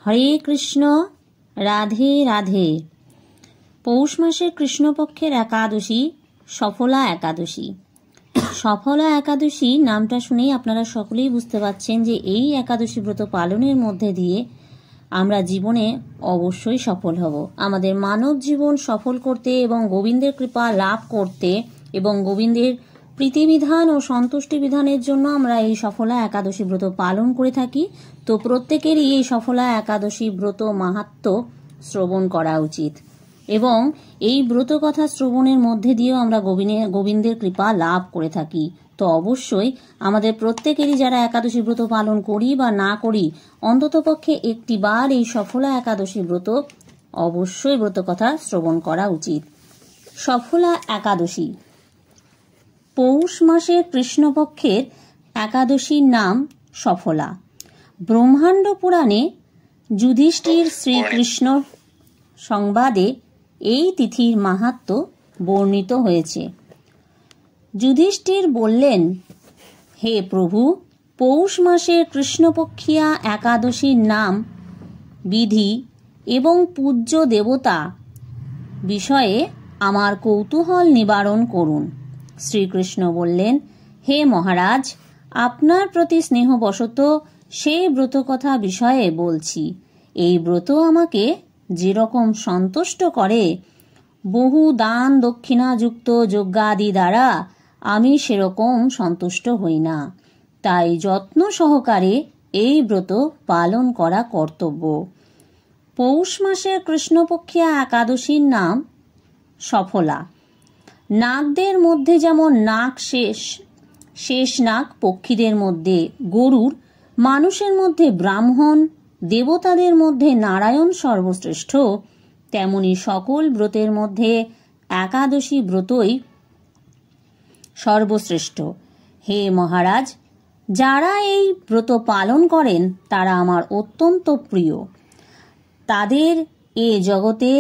হরে কৃষ্ণ, রাধে রাধে। পৌষ মাসের কৃষ্ণপক্ষের একাদশী সফলা একাদশী। সফলা একাদশী নামটা শুনেই আপনারা সকলেই বুঝতে পারছেন যে এই একাদশী ব্রত পালনের মধ্যে দিয়ে আমরা জীবনে অবশ্যই সফল হব। আমাদের মানব জীবন সফল করতে এবং গোবিন্দের কৃপা লাভ করতে এবং গোবিন্দের প্রীতিবিধান ও সন্তুষ্টি বিধানের জন্য আমরা এই সফলা একাদশী ব্রত পালন করে থাকি। তো প্রত্যেকেরই এই সফলা একাদশী ব্রত মাহাত্ম্য শ্রবণ করা উচিত এবং এই ব্রত কথা শ্রবণের মধ্যে দিয়েও আমরা গোবিন্দের কৃপা লাভ করে থাকি। তো অবশ্যই আমাদের প্রত্যেকেরই যারা একাদশী ব্রত পালন করি বা না করি, অন্ততপক্ষে একটিবার এই সফলা একাদশী ব্রত অবশ্যই ব্রত কথা শ্রবণ করা উচিত। সফলা একাদশী পৌষ মাসের কৃষ্ণপক্ষের একাদশীর নাম সফলা। ব্রহ্মাণ্ড পুরাণে যুধিষ্ঠির শ্রীকৃষ্ণ সংবাদে এই তিথির মাহাত্ম্য বর্ণিত হয়েছে। যুধিষ্ঠির বললেন, হে প্রভু, পৌষ মাসের কৃষ্ণপক্ষিয়া একাদশীর নাম, বিধি এবং পূজ্য দেবতা বিষয়ে আমার কৌতূহল নিবারণ করুন। শ্রীকৃষ্ণ বললেন, হে মহারাজ, আপনার প্রতি স্নেহবশত সেই ব্রত কথা বিষয়ে বলছি। এই ব্রত আমাকে যেরকম সন্তুষ্ট করে, বহু দান দক্ষিণাযুক্ত যজ্ঞাদি দ্বারা আমি সেরকম সন্তুষ্ট হই না। তাই যত্ন সহকারে এই ব্রত পালন করা কর্তব্য। পৌষ মাসের কৃষ্ণপক্ষিয়া একাদশীর নাম সফলা। নাগদের মধ্যে যেমন নাগ শেষ নাগ, পক্ষীদের মধ্যে গরুড়, মানুষের মধ্যে ব্রাহ্মণ, দেবতাদের মধ্যে নারায়ণ সর্বশ্রেষ্ঠ, তেমনি সকল ব্রতের মধ্যে একাদশী ব্রতই সর্বশ্রেষ্ঠ। হে মহারাজ, যারা এই ব্রত পালন করেন তারা আমার অত্যন্ত প্রিয়। তাদের এ জগতে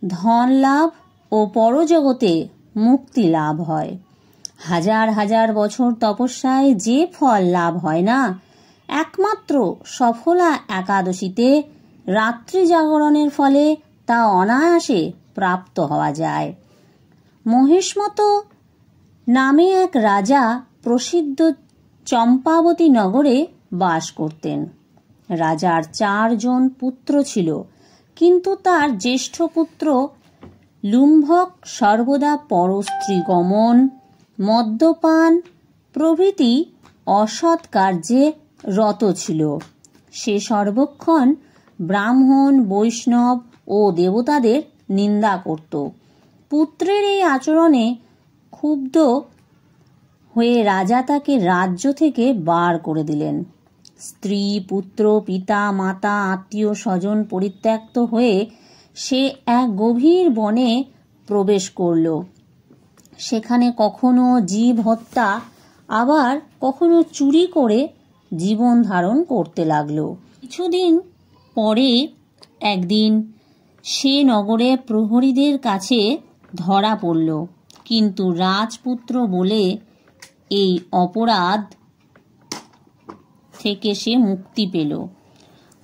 ধন লাভ ও পরজগতে মুক্তি লাভ হয়। হাজার হাজার বছর তপস্যায় যে ফল লাভ হয় না, একমাত্র সফলা একাদশীতে রাত্রি জাগরণের ফলে তা অনায়াসে প্রাপ্ত হওয়া যায়। মহেশমত নামে এক রাজা প্রসিদ্ধ চম্পাবতী নগরে বাস করতেন। রাজার 4 জন পুত্র ছিল, কিন্তু তার জ্যেষ্ঠ পুত্র লুম্ভক সর্বদা পরস্ত্রী গমন, মদ্যপান প্রভৃতি অসৎ কার্যে রত ছিল। সে সর্বক্ষণ ব্রাহ্মণ, বৈষ্ণব ও দেবতাদের নিন্দা করত। পুত্রের এই আচরণে ক্ষুব্ধ হয়ে রাজা তাকে রাজ্য থেকে বার করে দিলেন। স্ত্রী, পুত্র, পিতা, মাতা, আত্মীয় স্বজন পরিত্যক্ত হয়ে সে এক গভীর বনে প্রবেশ করল। সেখানে কখনো জীব হত্যা, আবার কখনো চুরি করে জীবন ধারণ করতে লাগল। কিছুদিন পরে একদিন সে নগরে প্রহরীদের কাছে ধরা পড়ল, কিন্তু রাজপুত্র বলে এই অপরাধ থেকে সে মুক্তি পেল।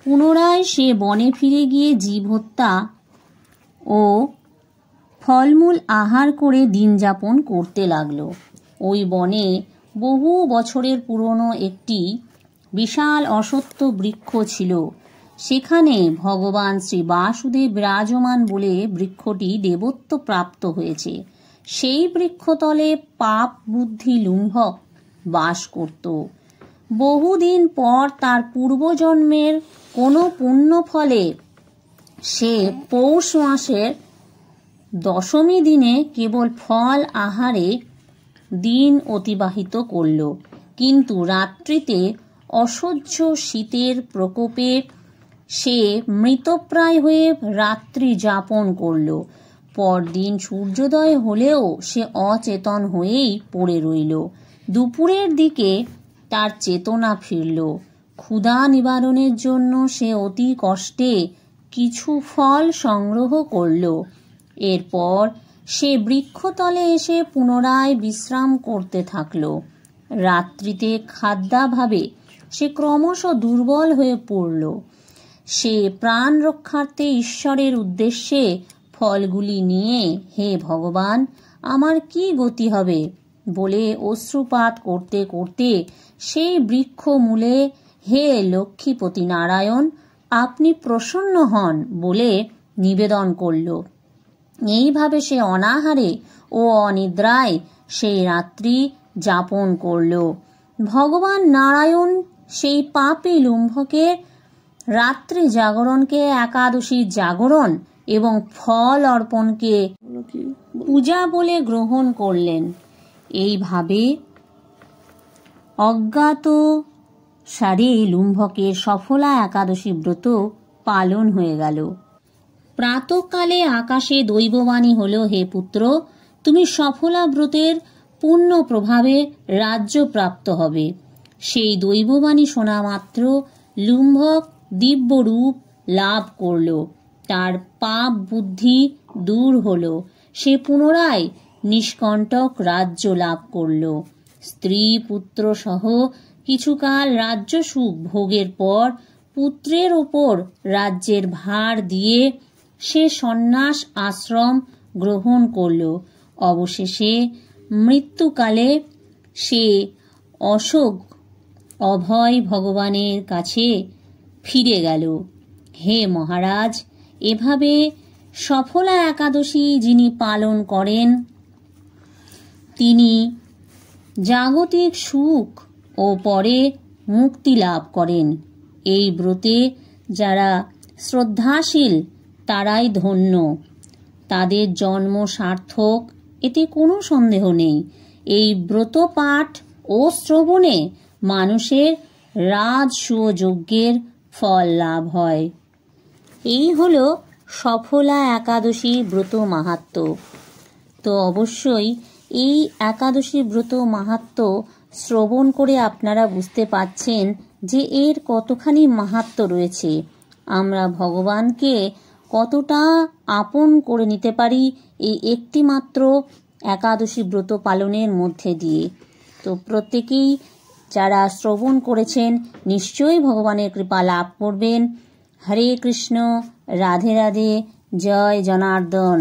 পুনরায় সে বনে ফিরে গিয়ে জীব হত্যা ও ফলমূল আহার করে দিন যাপন করতে লাগল। ওই বনে বহু বছরের পুরনো একটি বিশাল অশ্বত্থ বৃক্ষ ছিল। সেখানে ভগবান শ্রী বাসুদেব বিরাজমান বলে বৃক্ষটি দেবত্ব প্রাপ্ত হয়েছে। সেই বৃক্ষতলে পাপ বুদ্ধি লুম্ভক বাস করত। বহুদিন পর তার পূর্বজন্মের কোনো পুণ্য ফলে সে পৌষ মাসের দশমী দিনে কেবল ফল আহারে দিন অতিবাহিত করল, কিন্তু রাত্রিতে অসহ্য শীতের প্রকোপে সে মৃতপ্রায় হয়ে রাত্রি যাপন করল। পরদিন সূর্যোদয় হলেও সে অচেতন হয়েই পড়ে রইল। দুপুরের দিকে তার চেতনা ফিরল। ক্ষুধা নিবারণের জন্য সে অতি কষ্টে কিছু ফল সংগ্রহ করল। এরপর সে বৃক্ষতলে এসে পুনরায় বিশ্রাম করতে থাকল। রাত্রিতে খাদ্যাভাবে সে ক্রমশ দুর্বল হয়ে পড়ল। সে প্রাণ রক্ষার্থে ঈশ্বরের উদ্দেশ্যে ফলগুলি নিয়ে, হে ভগবান, আমার কি গতি হবে বলে অশ্রুপাত করতে করতে সেই বৃক্ষ মূলে, হে লক্ষ্মীপতি নারায়ণ, আপনি প্রসন্ন হন বলে নিবেদন করল। এইভাবে সে অনাহারে ও অনিদ্রায় সেই রাত্রি যাপন করল। ভগবান নারায়ণ সেই পাপী লুম্ভকের রাত্রি জাগরণকে একাদশীর জাগরণ এবং ফল অর্পণকে পূজা বলে গ্রহণ করলেন। এইভাবে অজ্ঞাত সারে লুম্ভকের সফলা একাদশী ব্রত পালন হয়ে গেল। প্রাতঃকালে আকাশে দৈববাণী হল, হে পুত্র, তুমি সফলা ব্রতের পূর্ণ প্রভাবে রাজ্য প্রাপ্ত হবে। সেই দৈববাণী শোনা মাত্র লুম্ভক দিব্য রূপ লাভ করল। তার পাপ বুদ্ধি দূর হল। সে পুনরায় নিষ্কণ্টক রাজ্য লাভ করল। স্ত্রী পুত্র সহ কিছুকাল রাজ্য সুখ ভোগের পর পুত্রের ওপর রাজ্যের ভার দিয়ে সে সন্ন্যাস আশ্রম গ্রহণ করল। অবশেষে মৃত্যুকালে সে অশোক অভয় ভগবানের কাছে ফিরে গেল। হে মহারাজ, এভাবে সফলা একাদশী যিনি পালন করেন তিনি জাগতিক সুখ ও পরে মুক্তি লাভ করেন। এই ব্রতে যারা শ্রদ্ধাশীল তারাই ধন্য, তাদের জন্ম সার্থক, এতে কোনো সন্দেহ নেই। এই ব্রত পাঠ ও শ্রবণে মানুষের রাজসূয় যজ্ঞের ফল লাভ হয়। এই হল সফলা একাদশী ব্রত মাহাত্ম্য। তো অবশ্যই এই একাদশী ব্রত মাহাত্ম্য শ্রবণ করে আপনারা বুঝতে পাচ্ছেন যে এর কতখানি মাহাত্ম্য রয়েছে। আমরা ভগবানকে কতটা আপন করে নিতে পারি এই একটি মাত্র একাদশী ব্রত পালনের মধ্যে দিয়ে। তো প্রত্যেকেই যারা শ্রবণ করেছেন নিশ্চয়ই ভগবানের কৃপা লাভ করবেন। হরে কৃষ্ণ, রাধে রাধে, জয় জনার্দন।